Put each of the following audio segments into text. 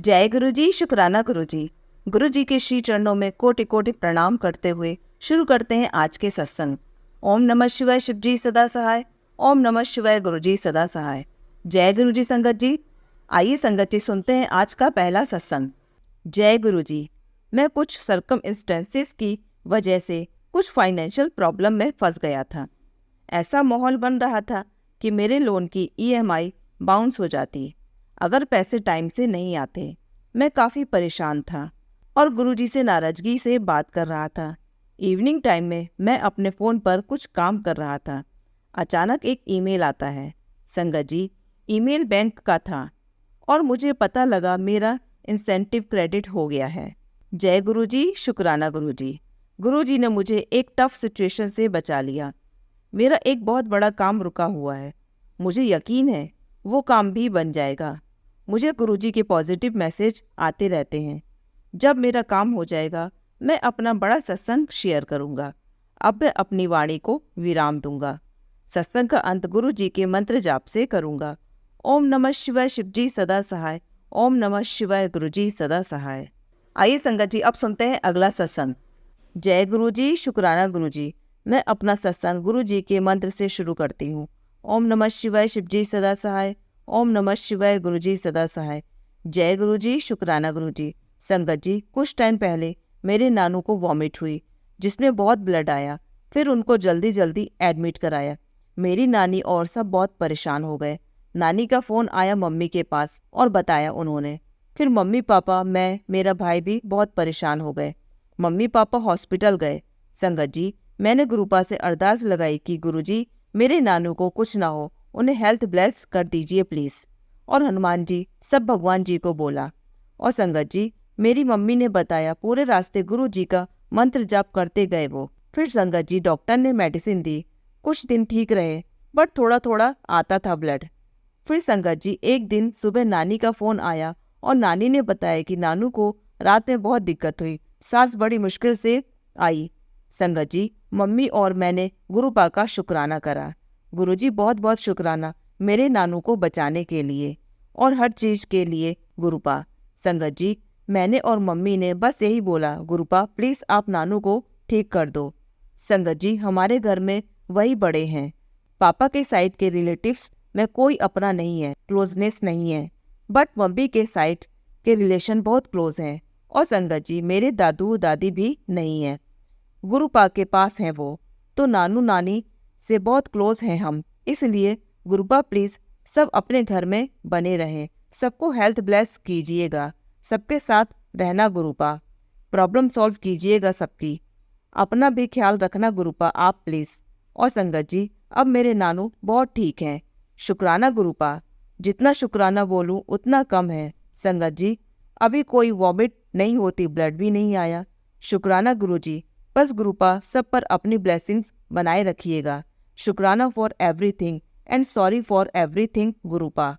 जय गुरु जी, शुक्राना गुरु जी। गुरु जी के श्री चरणों में कोटि कोटि प्रणाम करते हुए शुरू करते हैं आज के सत्संग। ओम नमः शिवाय, शिव जी सदा सहाय। ओम नमः शिवाय, गुरु जी सदा सहाय। जय गुरु जी संगत जी। आइए संगत जी सुनते हैं आज का पहला सत्संग। जय गुरु जी। मैं कुछ सर्कमस्टेंसेस की वजह से कुछ फाइनेंशियल प्रॉब्लम में फंस गया था। ऐसा माहौल बन रहा था कि मेरे लोन की EMI बाउंस हो जाती अगर पैसे टाइम से नहीं आते। मैं काफ़ी परेशान था और गुरुजी से नाराज़गी से बात कर रहा था। इवनिंग टाइम में मैं अपने फ़ोन पर कुछ काम कर रहा था। अचानक एक ईमेल आता है। संगत जी, ईमेल बैंक का था और मुझे पता लगा मेरा इंसेंटिव क्रेडिट हो गया है। जय गुरु जी, शुक्राना गुरु जी। गुरु जी ने मुझे एक टफ सिचुएशन से बचा लिया। मेरा एक बहुत बड़ा काम रुका हुआ है। मुझे यकीन है वो काम भी बन जाएगा। मुझे गुरुजी के पॉजिटिव मैसेज आते रहते हैं। जब मेरा काम हो जाएगा मैं अपना बड़ा सत्संग शेयर करूंगा। अब मैं अपनी वाणी को विराम दूंगा। सत्संग का अंत गुरुजी के मंत्र जाप से करूंगा। ओम नमः शिवाय, शिव जी सदा सहाय। ओम नमः शिवाय, गुरु जी सदा सहाय। आइए संगत जी अब सुनते हैं अगला सत्संग। जय गुरु जी, शुक्राना गुरु जी। मैं अपना सत्संग गुरु जी के मंत्र से शुरू करती हूँ। ओम नमः शिवाय, शिव जी सदा सहाय। ओम नमः शिवाय, गुरु जी सदा सहाय। जय गुरु जी, शुक्राना गुरु जी। संगत जी, कुछ टाइम पहले मेरे नानू को वॉमिट हुई जिसमें बहुत ब्लड आया। फिर उनको जल्दी जल्दी एडमिट कराया। मेरी नानी और सब बहुत परेशान हो गए। नानी का फ़ोन आया मम्मी के पास और बताया उन्होंने। फिर मम्मी पापा, मैं, मेरा भाई भी बहुत परेशान हो गए। मम्मी पापा हॉस्पिटल गए। संगत जी, मैंने गुरुपा से अरदास लगाई कि गुरुजी मेरे नानू को कुछ ना हो, उन्हें हेल्थ ब्लेस कर दीजिए प्लीज़। और हनुमान जी सब भगवान जी को बोला। और संगत जी, मेरी मम्मी ने बताया पूरे रास्ते गुरु जी का मंत्र जाप करते गए वो। फिर संगत जी डॉक्टर ने मेडिसिन दी। कुछ दिन ठीक रहे बट थोड़ा थोड़ा आता था ब्लड। फिर संगत जी एक दिन सुबह नानी का फ़ोन आया और नानी ने बताया कि नानू को रात में बहुत दिक्कत हुई, सांस बड़ी मुश्किल से आई। संगत जी, मम्मी और मैंने गुरुपा का शुक्राना करा। गुरुजी बहुत बहुत शुक्राना मेरे नानू को बचाने के लिए और हर चीज़ के लिए गुरुपा। संगत जी, मैंने और मम्मी ने बस यही बोला, गुरुपा प्लीज़ आप नानू को ठीक कर दो। संगत जी, हमारे घर में वही बड़े हैं। पापा के साइड के रिलेटिव्स में कोई अपना नहीं है, क्लोजनेस नहीं है, बट मम्मी के साइड के रिलेशन बहुत क्लोज हैं। और संगत जी, मेरे दादू दादी भी नहीं है, गुरुपा के पास हैं वो, तो नानू नानी से बहुत क्लोज हैं हम। इसलिए गुरुपा प्लीज़ सब अपने घर में बने रहें, सबको हेल्थ ब्लेस कीजिएगा, सबके साथ रहना गुरुपा, प्रॉब्लम सॉल्व कीजिएगा सबकी, अपना भी ख्याल रखना गुरुपा आप प्लीज़। और संगत जी, अब मेरे नानू बहुत ठीक हैं। शुक्राना गुरुपा, जितना शुक्राना बोलूँ उतना कम है। संगत जी, अभी कोई वॉमिट नहीं होती, ब्लड भी नहीं आया। शुक्राना गुरुजी, बस गुरुपा सब पर अपनी ब्लेसिंग्स बनाए रखिएगा। शुक्राना for everything and sorry for everything Gurupa.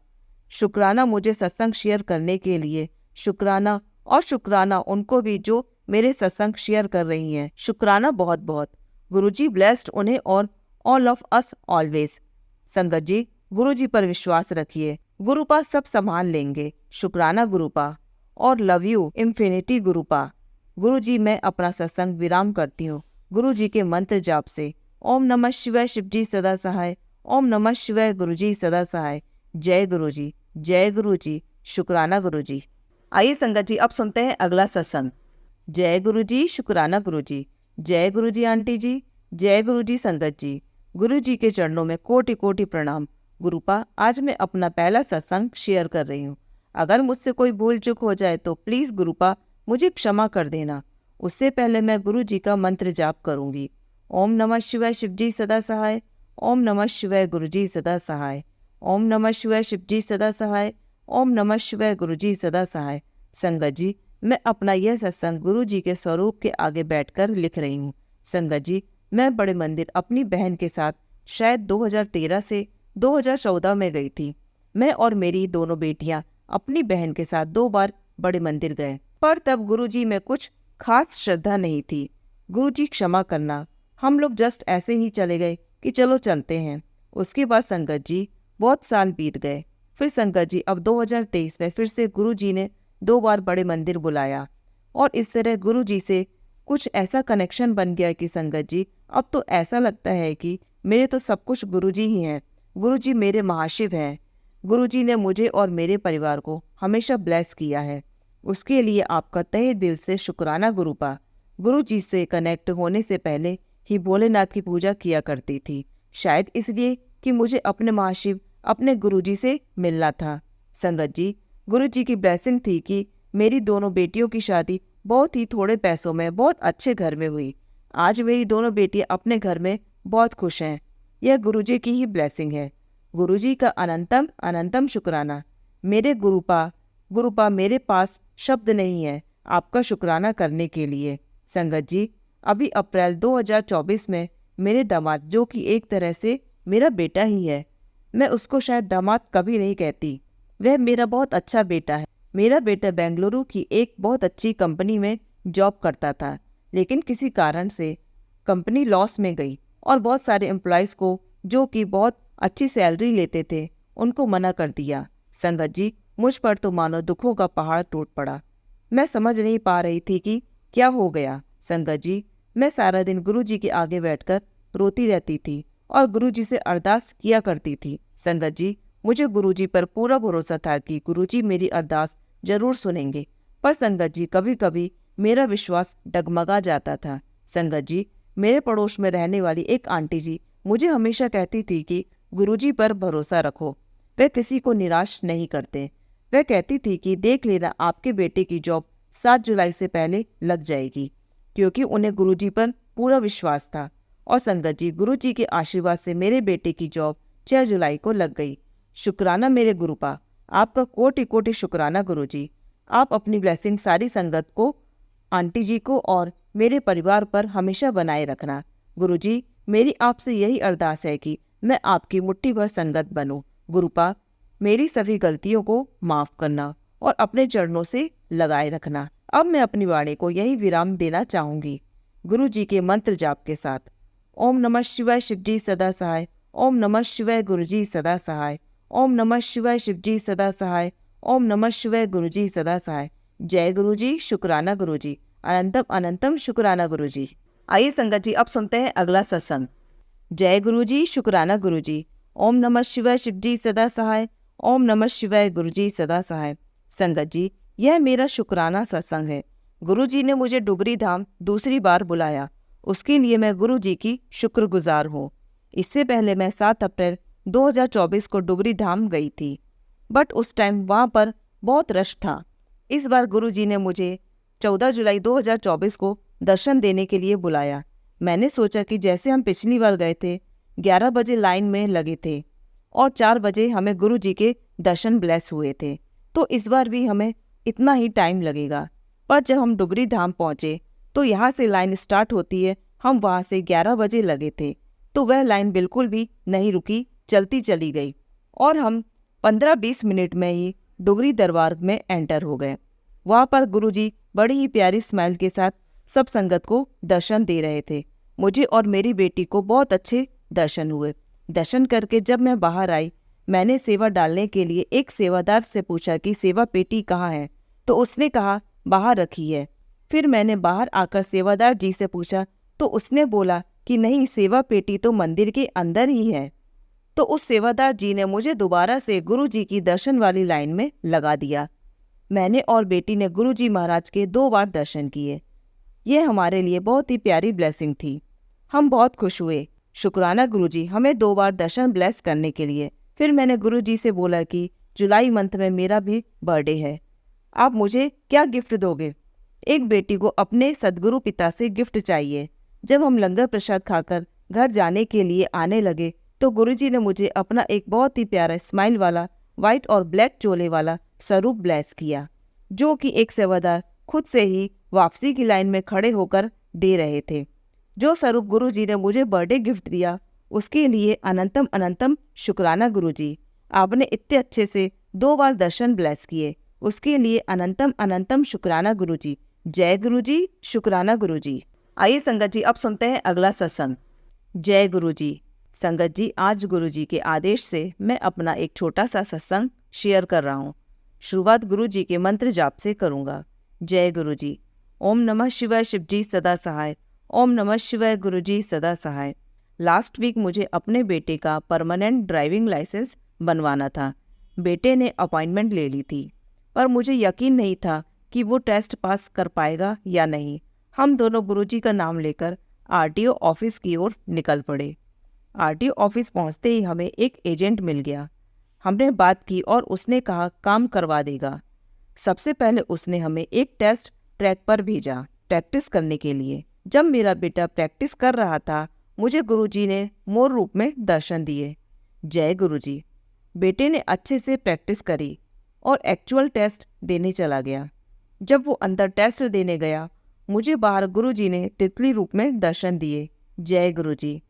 शुक्राना मुझे सत्संग शेयर करने के लिए, शुक्राना, और शुक्राना उनको भी जो मेरे सत्संग शेयर कर रही हैं। शुक्राना बहुत बहुत। गुरुजी ब्लेस्ड उन्हें और ऑल ऑफ अस ऑलवेज। संगत जी, गुरुजी पर विश्वास रखिए, गुरुपा सब संभाल लेंगे। शुक्राना गुरुपा और लव यू इन्फिनिटी गुरुपा। गुरुजी, मैं अपना सत्संग विराम करती हूँ गुरुजी के मंत्र जाप से। ओम नमः शिवाय, शिव जी सदा सहाय। ओम नमः शिवाय, गुरु जी सदा सहाय। जय गुरु जी, जय गुरु जी, शुक्राना गुरु जी। आइए संगत जी अब सुनते हैं अगला सत्संग। जय गुरु जी, शुक्राना गुरु जी। जय गुरु जी आंटी जी। जय गुरु जी संगत जी। गुरु जी के चरणों में कोटि कोटि प्रणाम। गुरुपा, आज मैं अपना पहला सत्संग शेयर कर रही हूँ। अगर मुझसे कोई भूल चूक हो जाए तो प्लीज़ गुरुपा मुझे क्षमा कर देना। उससे पहले मैं गुरु जी का मंत्र जाप करूंगी। ओम नमः शिवाय, शिव जी सदा सहाय। ओम नमः शिवाय, गुरु जी सदा सहाय। ओम नमः शिवाय, शिव जी सदा सहाय। ओम नमः शिवाय, गुरु जी सदा सहाय। संगत जी, मैं अपना यह सत्संग गुरु जी के स्वरूप के आगे बैठकर लिख रही हूँ। संगत जी, मैं बड़े मंदिर अपनी बहन के साथ शायद 2013 से 2014 में गई थी। मैं और मेरी दोनों बेटियां अपनी बहन के साथ 2 बार बड़े मंदिर गए, पर तब गुरुजी में कुछ खास श्रद्धा नहीं थी। गुरुजी क्षमा करना, हम लोग जस्ट ऐसे ही चले गए कि चलो चलते हैं। उसके बाद संगत जी बहुत साल बीत गए। फिर संगत जी अब 2023 में फिर से गुरुजी ने 2 बार बड़े मंदिर बुलाया और इस तरह गुरु जी से कुछ ऐसा कनेक्शन बन गया कि संगत जी अब तो ऐसा लगता है कि मेरे तो सब कुछ गुरु जी ही हैं। गुरु जी मेरे महाशिव हैं। गुरु जी ने मुझे और मेरे परिवार को हमेशा ब्लेस किया है। उसके लिए आपका तहे दिल से शुक्राना गुरुपा। गुरु जी से कनेक्ट होने से पहले ही भोलेनाथ की पूजा किया करती थी, शायद इसलिए कि मुझे अपने महाशिव अपने गुरु जी से मिलना था। संगत जी, गुरु जी की ब्लेसिंग थी कि मेरी दोनों बेटियों की शादी बहुत ही थोड़े पैसों में बहुत अच्छे घर में हुई। आज मेरी दोनों बेटियां अपने घर में बहुत खुश हैं। यह गुरुजी की ही ब्लेसिंग है। गुरुजी का अनंतम अनंतम शुक्राना। मेरे गुरुपा मेरे पास शब्द नहीं है आपका शुक्राना करने के लिए। संगत जी, अभी अप्रैल 2024 में मेरे दामाद, जो कि एक तरह से मेरा बेटा ही है, मैं उसको शायद दामाद कभी नहीं कहती, वह मेरा बहुत अच्छा बेटा है। मेरा बेटा बेंगलुरु की एक बहुत अच्छी कंपनी में जॉब करता था, लेकिन किसी कारण से कंपनी लॉस में गई और बहुत सारे एम्प्लॉयज़ को जो कि बहुत अच्छी सैलरी लेते थे उनको मना कर दिया। संगत जी, मुझ पर तो मानो दुखों का पहाड़ टूट पड़ा। मैं समझ नहीं पा रही थी कि क्या हो गया। संगत जी, मैं सारा दिन गुरु जी के आगे बैठकर रोती रहती थी और गुरु जी से अरदास किया करती थी। संगत जी, मुझे गुरु जी पर पूरा भरोसा था कि गुरु जी मेरी अरदास जरूर सुनेंगे, पर संगत जी कभी कभी मेरा विश्वास डगमगा जाता था। संगत जी, मेरे पड़ोस में रहने वाली एक आंटी जी मुझे हमेशा कहती थी कि गुरुजी पर भरोसा रखो, वे किसी को निराश नहीं करते। वह कहती थी कि देख लेना आपके बेटे की जॉब 7 जुलाई से पहले लग जाएगी, क्योंकि उन्हें गुरुजी पर पूरा विश्वास था। और संगत जी, गुरुजी के आशीर्वाद से मेरे बेटे की जॉब 6 जुलाई को लग गई। शुक्राना मेरे गुरुपा, आपका कोटि कोटि शुक्राना गुरुजी। आप अपनी ब्लेसिंग सारी संगत को, आंटी जी को और मेरे परिवार पर हमेशा बनाए रखना। गुरुजी, मेरी आपसे यही अरदास है कि मैं आपकी मुट्ठी भर संगत बनूं। गुरुपा, मेरी सभी गलतियों को माफ करना और अपने चरणों से लगाए रखना। अब मैं अपनी वाणी को यही विराम देना चाहूंगी गुरु जी के मंत्र जाप के साथ। ओम नमः शिवाय शिवजी सदा सहाय। ओम नमः शिवाय गुरुजी सदा सहाय। ओम नमः शिवाय शिवजी सदा सहाय। ओम नमः शिवाय गुरुजी सदा सहाय। जय गुरुजी, शुक्राना गुरुजी, अनंतम अनंतम शुक्राना गुरुजी। आइए संगत जी, अब सुनते हैं अगला सत्संग। जय गुरुजी, शुक्राना गुरुजी। ओम नमः शिवाय शिवजी सदा सहाय। ओम नमः शिवाय गुरुजी सदा सहाय। संगत जी, यह मेरा शुक्राना सत्संग है। गुरुजी ने मुझे डुगरी धाम दूसरी बार बुलाया, उसके लिए मैं गुरुजी की शुक्रगुजार हूँ। इससे पहले मैं 7 अप्रैल 2024 को डुगरी धाम गई थी, बट उस टाइम वहाँ पर बहुत रश था। इस बार गुरुजी ने मुझे 14 जुलाई 2024 को दर्शन देने के लिए बुलाया। मैंने सोचा कि जैसे हम पिछली बार गए थे, 11 बजे लाइन में लगे थे और 4 बजे हमें गुरु जी के दर्शन ब्लेस हुए थे, तो इस बार भी हमें इतना ही टाइम लगेगा। पर जब हम डुगरी धाम पहुँचे तो यहाँ से लाइन स्टार्ट होती है, हम वहाँ से 11 बजे लगे थे, तो वह लाइन बिल्कुल भी नहीं रुकी, चलती चली गई और हम 15-20 मिनट में ही डुगरी दरबार में एंटर हो गए। वहाँ पर गुरुजी बड़ी ही प्यारी स्माइल के साथ सब संगत को दर्शन दे रहे थे। मुझे और मेरी बेटी को बहुत अच्छे दर्शन हुए। दर्शन करके जब मैं बाहर आई, मैंने सेवा डालने के लिए एक सेवादार से पूछा कि सेवा पेटी कहाँ है, तो उसने कहा बाहर रखी है। फिर मैंने बाहर आकर सेवादार जी से पूछा तो उसने बोला कि नहीं, सेवा पेटी तो मंदिर के अंदर ही है। तो उस सेवादार जी ने मुझे दोबारा से गुरु जी की दर्शन वाली लाइन में लगा दिया। मैंने और बेटी ने गुरु जी महाराज के 2 बार दर्शन किए। यह हमारे लिए बहुत ही प्यारी ब्लेसिंग थी। हम बहुत खुश हुए। शुक्राना गुरु जी हमें 2 बार दर्शन ब्लेस करने के लिए। फिर मैंने गुरु जी से बोला कि जुलाई मंथ में मेरा भी बर्थडे है, आप मुझे क्या गिफ्ट दोगे? एक बेटी को अपने सदगुरु पिता से गिफ्ट चाहिए। जब हम लंगर प्रसाद खाकर घर जाने के लिए आने लगे तो गुरुजी ने मुझे अपना एक बहुत ही प्यारा स्माइल वाला व्हाइट और ब्लैक चोले वाला स्वरूप ब्लेस किया, जो कि एक सेवादार खुद से ही वापसी की लाइन में खड़े होकर दे रहे थे। जो स्वरूप गुरुजी ने मुझे बर्थडे गिफ्ट दिया, उसके लिए अनंतम अनंतम शुक्राना गुरुजी। आपने इतने अच्छे से 2 बार दर्शन ब्लेस किए, उसके लिए अनंतम अनंतम शुक्राना गुरुजी। जय गुरुजी, शुक्राना गुरुजी। आइए संगत जी, अब सुनते हैं अगला सत्संग। जय गुरुजी। संगत जी, आज गुरुजी के आदेश से मैं अपना एक छोटा सा सत्संग शेयर कर रहा हूँ। शुरुआत गुरु जी के मंत्र जाप से करूँगा। जय गुरु जी। ओम नमः शिवाय शिवजी सदा सहाय। ओम नमः शिवाय गुरु जी सदा सहाय। लास्ट वीक मुझे अपने बेटे का परमानेंट ड्राइविंग लाइसेंस बनवाना था। बेटे ने अपॉइंटमेंट ले ली थी, पर मुझे यकीन नहीं था कि वो टेस्ट पास कर पाएगा या नहीं। हम दोनों गुरुजी का नाम लेकर आरटीओ ऑफिस की ओर निकल पड़े। आरटीओ ऑफिस पहुंचते ही हमें एक एजेंट मिल गया। हमने बात की और उसने कहा काम करवा देगा। सबसे पहले उसने हमें एक टेस्ट ट्रैक पर भेजा प्रैक्टिस करने के लिए। जब मेरा बेटा प्रैक्टिस कर रहा था, मुझे गुरुजी ने मोर रूप में दर्शन दिए। जय गुरुजी। बेटे ने अच्छे से प्रैक्टिस करी और एक्चुअल टेस्ट देने चला गया। जब वो अंदर टेस्ट देने गया, मुझे बाहर गुरुजी ने तितली रूप में दर्शन दिए। जय गुरुजी।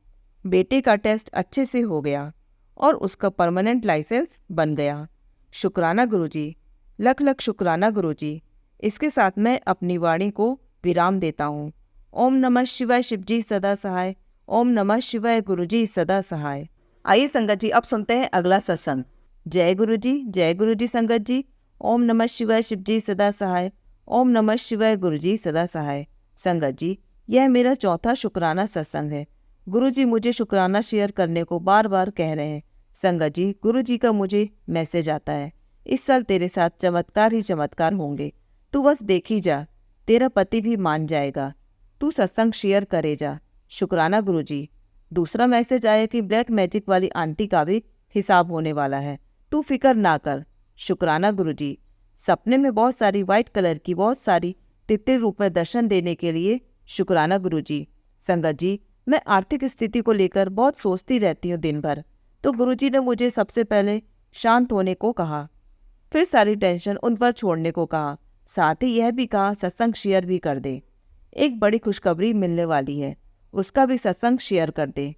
बेटे का टेस्ट अच्छे से हो गया और उसका परमानेंट लाइसेंस बन गया। शुक्राना गुरुजी, लख लख शुक्राना गुरुजी। इसके साथ मैं अपनी वाणी को विराम देता हूँ। ओम नमः शिवाय शिवजी सदा सहाय। ओम नमः शिवाय गुरुजी सदा सहाय। आइए संगत जी, अब सुनते हैं अगला सत्संग। जय गुरुजी संगत जी। ओम नमः शिवाय शिवजी सदा सहाय। ओम नमः शिवाय गुरुजी सदा सहाय। संगत जी, यह मेरा चौथा शुक्राना सत्संग है। गुरुजी मुझे शुक्राना शेयर करने को बार बार कह रहे हैं। संगत जी, गुरुजी का मुझे मैसेज आता है, इस साल तेरे साथ चमत्कार ही चमत्कार होंगे। तू बस देखी जा, तेरा पति भी मान जाएगा। तू सत्संग शेयर करे जा। शुक्राना गुरुजी। दूसरा मैसेज आया कि ब्लैक मैजिक वाली आंटी का भी हिसाब होने वाला है, तू फिक्र ना कर। शुक्राना गुरुजी। सपने में बहुत सारी वाइट कलर की बहुत सारी तितली रूप में दर्शन देने के लिए शुक्राना गुरुजी। संगत जी, मैं आर्थिक स्थिति को लेकर बहुत सोचती रहती हूँ दिन भर, तो गुरुजी ने मुझे सबसे पहले शांत होने को कहा, फिर सारी टेंशन उन पर छोड़ने को कहा। साथ ही यह भी कहा सत्संग शेयर भी कर दे, एक बड़ी खुशखबरी मिलने वाली है, उसका भी सत्संग शेयर कर दे।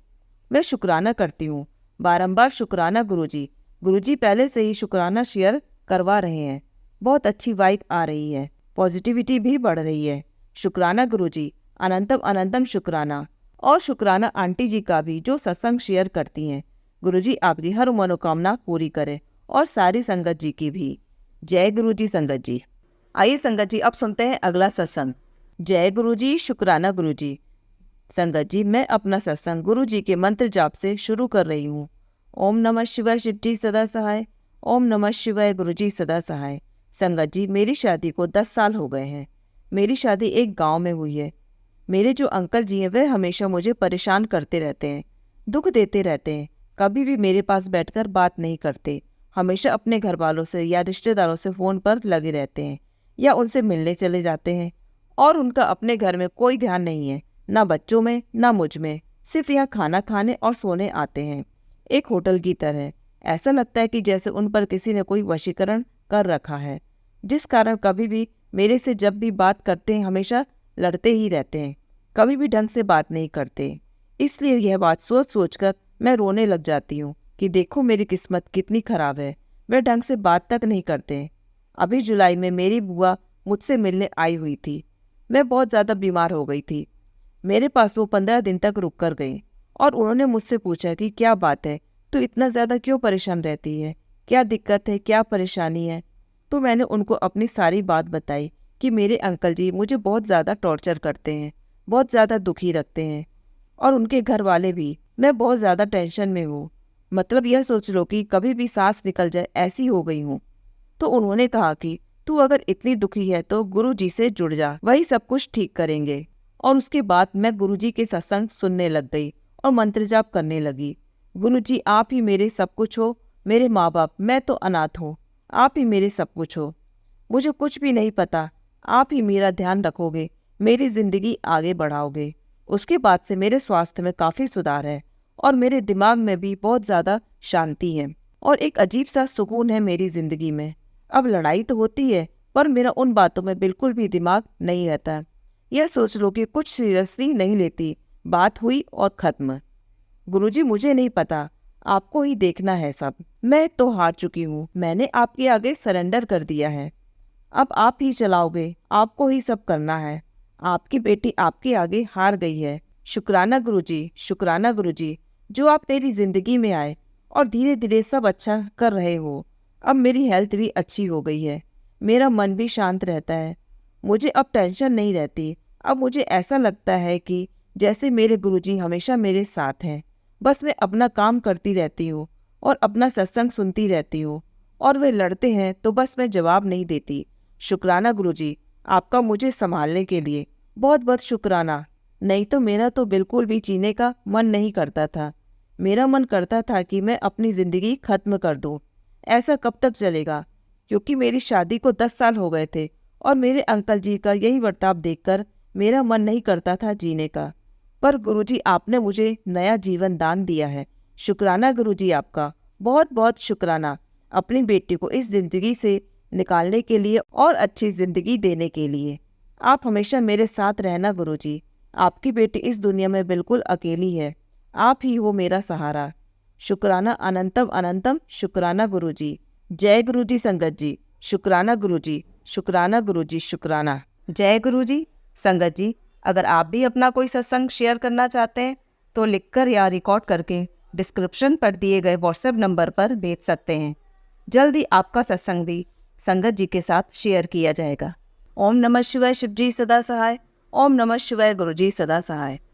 मैं शुक्राना करती हूँ, बारंबार शुक्राना गुरुजी। गुरुजी पहले से ही शुक्राना शेयर करवा रहे हैं। बहुत अच्छी वाइब आ रही है, पॉजिटिविटी भी बढ़ रही है। शुक्राना गुरुजी, अनंतम अनंतम शुक्राना। और शुक्राना आंटी जी का भी जो सत्संग शेयर करती हैं। गुरुजी आपकी हर मनोकामना पूरी करे और सारी संगत जी की भी। जय गुरुजी संगत जी। आइए संगत जी, अब सुनते हैं अगला सत्संग। जय गुरुजी, शुक्राना गुरुजी। संगत जी, मैं अपना सत्संग गुरुजी के मंत्र जाप से शुरू कर रही हूँ। ओम नमः शिवाय शिवजी सदा सहाय। ओम नमः शिवाय गुरुजी सदा सहाय। संगत जी, मेरी शादी को 10 साल हो गए हैं। मेरी शादी एक गांव में हुई है। मेरे जो अंकल जी हैं वह हमेशा मुझे परेशान करते रहते हैं, दुख देते रहते हैं। कभी भी मेरे पास बैठकर बात नहीं करते, हमेशा अपने घर वालों से या रिश्तेदारों से फ़ोन पर लगे रहते हैं या उनसे मिलने चले जाते हैं। और उनका अपने घर में कोई ध्यान नहीं है, ना बच्चों में ना मुझ में। सिर्फ यहाँ खाना खाने और सोने आते हैं, एक होटल की तरह। ऐसा लगता है कि जैसे उन पर किसी ने कोई वशीकरण कर रखा है, जिस कारण कभी भी मेरे से जब भी बात करते हैं हमेशा लड़ते ही रहते हैं, कभी भी ढंग से बात नहीं करते। इसलिए यह बात सोच सोच कर मैं रोने लग जाती हूँ कि देखो मेरी किस्मत कितनी खराब है, वे ढंग से बात तक नहीं करते। अभी जुलाई में मेरी बुआ मुझसे मिलने आई हुई थी। मैं बहुत ज़्यादा बीमार हो गई थी। मेरे पास वो 15 दिन तक रुक कर गई और उन्होंने मुझसे पूछा कि क्या बात है, तू इतना ज़्यादा क्यों परेशान रहती है, क्या दिक्कत है, क्या परेशानी है। तो मैंने उनको अपनी सारी बात बताई कि मेरे अंकल जी मुझे बहुत ज़्यादा टॉर्चर करते हैं, बहुत ज़्यादा दुखी रखते हैं और उनके घर वाले भी। मैं बहुत ज़्यादा टेंशन में हूँ, मतलब यह सोच लो कि कभी भी सांस निकल जाए ऐसी हो गई हूँ। तो उन्होंने कहा कि तू अगर इतनी दुखी है तो गुरु जी से जुड़ जा, वही सब कुछ ठीक करेंगे। और उसके बाद मैं गुरु जी के सत्संग सुनने लग गई और मंत्र जाप करने लगी। गुरु जी आप ही मेरे सब कुछ हो, मेरे माँ बाप, मैं तो अनाथ हूँ, आप ही मेरे सब कुछ हो। मुझे कुछ भी नहीं पता, आप ही मेरा ध्यान रखोगे, मेरी ज़िंदगी आगे बढ़ाओगे। उसके बाद से मेरे स्वास्थ्य में काफ़ी सुधार है और मेरे दिमाग में भी बहुत ज़्यादा शांति है और एक अजीब सा सुकून है मेरी ज़िंदगी में। अब लड़ाई तो होती है पर मेरा उन बातों में बिल्कुल भी दिमाग नहीं रहता। यह सोच लो कि कुछ सीरियसली नहीं लेती, बात हुई और ख़त्म। गुरुजी मुझे नहीं पता, आपको ही देखना है सब। मैं तो हार चुकी हूँ, मैंने आपके आगे सरेंडर कर दिया है। अब आप ही चलाओगे, आपको ही सब करना है। आपकी बेटी आपके आगे हार गई है। शुक्राना गुरुजी, शुक्राना गुरुजी, जो आप मेरी ज़िंदगी में आए और धीरे धीरे सब अच्छा कर रहे हो। अब मेरी हेल्थ भी अच्छी हो गई है, मेरा मन भी शांत रहता है, मुझे अब टेंशन नहीं रहती। अब मुझे ऐसा लगता है कि जैसे मेरे गुरुजी हमेशा मेरे साथ हैं। बस मैं अपना काम करती रहती हूँ और अपना सत्संग सुनती रहती हूँ, और वे लड़ते हैं तो बस मैं जवाब नहीं देती। शुक्राना गुरुजी, आपका मुझे संभालने के लिए बहुत बहुत शुक्राना। नहीं तो मेरा तो बिल्कुल भी जीने का मन नहीं करता था। मेरा मन करता था कि मैं अपनी ज़िंदगी खत्म कर दूं। ऐसा कब तक चलेगा? क्योंकि मेरी शादी को 10 साल हो गए थे और मेरे अंकल जी का यही बर्ताव देखकर मेरा मन नहीं करता था जीने का। पर गुरुजी, आपने मुझे नया जीवन दान दिया है। शुक्राना गुरुजी आपका, बहुत बहुत शुक्राना, अपनी बेटी को इस ज़िंदगी से निकालने के लिए और अच्छी ज़िंदगी देने के लिए। आप हमेशा मेरे साथ रहना गुरुजी। आपकी बेटी इस दुनिया में बिल्कुल अकेली है, आप ही हो मेरा सहारा। शुक्राना अनंतम अनंतम, शुक्राना गुरुजी। जय गुरुजी संगत जी, शुक्राना गुरुजी, शुक्राना गुरुजी, शुक्राना। जय गुरुजी संगत जी। अगर आप भी अपना कोई सत्संग शेयर करना चाहते हैं तो लिखकर या रिकॉर्ड करके डिस्क्रिप्शन पर दिए गए व्हाट्सएप नंबर पर भेज सकते हैं। जल्द ही आपका सत्संग भी संगत जी के साथ शेयर किया जाएगा। ओम नमः शिवाय, शिव जी सदा सहाय। ओम नमः शिवाय, गुरु जी सदा सहाय।